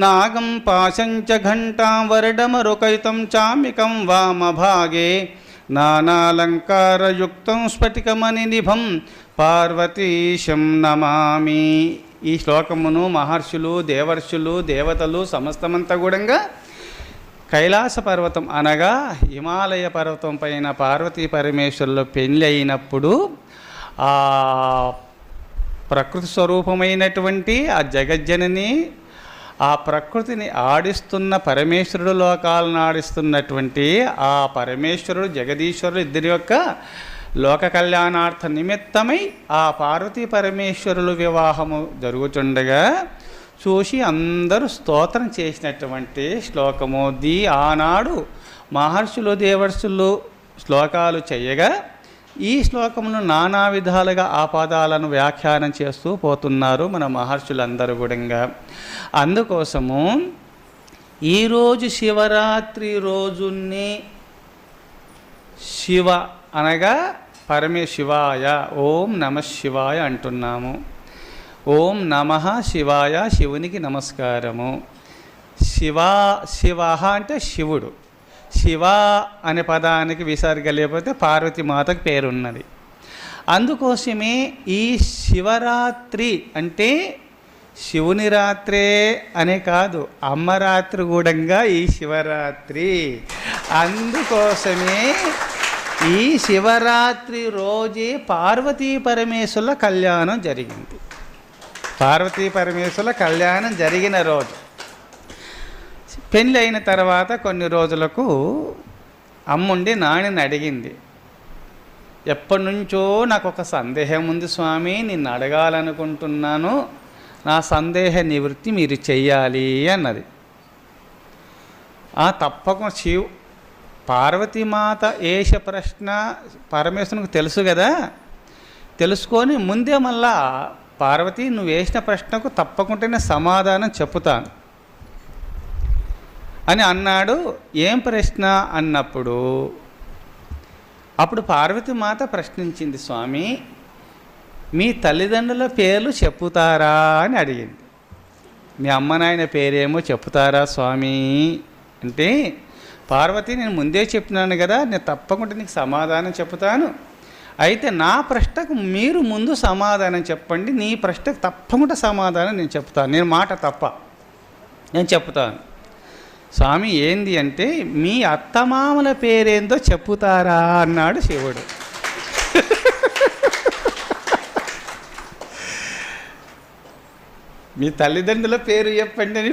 నాగం పాశంచ ఘంటాం వరడమరుకైతం చామికం వామభాగే నానాలంకారయుక్తం స్ఫటికమణినిభం పార్వతీశం నమామి. ఈ శ్లోకమును మహర్షులు, దేవర్షులు, దేవతలు సమస్తమంతా కూడా కైలాస పర్వతం అనగా హిమాలయ పర్వతం పైన పార్వతీ పరమేశ్వరులు పెళ్ళి అయినప్పుడు ఆ ప్రకృతి స్వరూపమైనటువంటి ఆ జగజ్జనని, ఆ ప్రకృతిని ఆడిస్తున్న పరమేశ్వరుడు, లోకాలను ఆడిస్తున్నటువంటి ఆ పరమేశ్వరుడు జగదీశ్వరుడు ఇద్దరి యొక్క లోక కళ్యాణార్థ నిమిత్తమై ఆ పార్వతీ పరమేశ్వరుల వివాహము జరుగుతుండగా చూసి అందరూ స్తోత్రం చేసినటువంటి శ్లోకము. ఆనాడు మహర్షులు, దేవర్షులు శ్లోకాలు చేయగా ఈ శ్లోకమును నానా విధాలుగా ఆ పదాలను వ్యాఖ్యానం చేస్తూ పోతున్నారు మన మహర్షులందరూ కూడా. అందుకోసము ఈరోజు శివరాత్రి రోజుని శివ అనగా పరమేశివాయ, ఓం నమ శివాయ అంటున్నాము. ఓం నమ శివాయ, శివునికి నమస్కారము. శివ అంటే శివుడు. శివ అనే పదానికి విసర్గ లేకపోతే పార్వతీమాతకు పేరున్నది. అందుకోసమే ఈ శివరాత్రి అంటే శివుని రాత్రే అనే కాదు, అమ్మరాత్రి కూడా ఈ శివరాత్రి. అందుకోసమే ఈ శివరాత్రి రోజే పార్వతీ పరమేశ్వరుల కళ్యాణం జరిగింది. పార్వతీ పరమేశ్వరుల కళ్యాణం జరిగిన రోజు. పెళ్ళి అయిన తర్వాత కొన్ని రోజులకు అమ్ముండి నాణిని అడిగింది, ఎప్పటి నుంచో నాకు ఒక సందేహం ఉంది స్వామి, నిన్ను అడగాలనుకుంటున్నాను, నా సందేహ నివృత్తి మీరు చెయ్యాలి అన్నది. తప్పకుండా పార్వతీమాత ఏష ప్రశ్న పరమేశ్వరునికి తెలుసు కదా, తెలుసుకొని ముందే మళ్ళా పార్వతి నువ్వు వేసిన ప్రశ్నకు తప్పకుండానే సమాధానం చెప్పుతాను అని అన్నాడు. ఏం ప్రశ్న అన్నప్పుడు అప్పుడు పార్వతీమాత ప్రశ్నించింది, స్వామి మీ తల్లిదండ్రుల పేర్లు చెప్పుతారా అని అడిగింది. మీ అమ్మ నాయన పేరేమో చెప్పుతారా స్వామి అంటే, పార్వతి నేను ముందే చెప్పినాను కదా, నేను తప్పకుండా నీకు సమాధానం చెప్తాను, అయితే నా ప్రశ్నకు మీరు ముందు సమాధానం చెప్పండి, నీ ప్రశ్నకు తప్పకుండా సమాధానం నేను చెప్తాను, నేను మాట తప్ప నేను చెప్తాను. స్వామి ఏంది అంటే, మీ అత్తమామల పేరేందో చెప్పుతారా అన్నాడు శివుడు. మీ తల్లిదండ్రుల పేరు చెప్పండి అని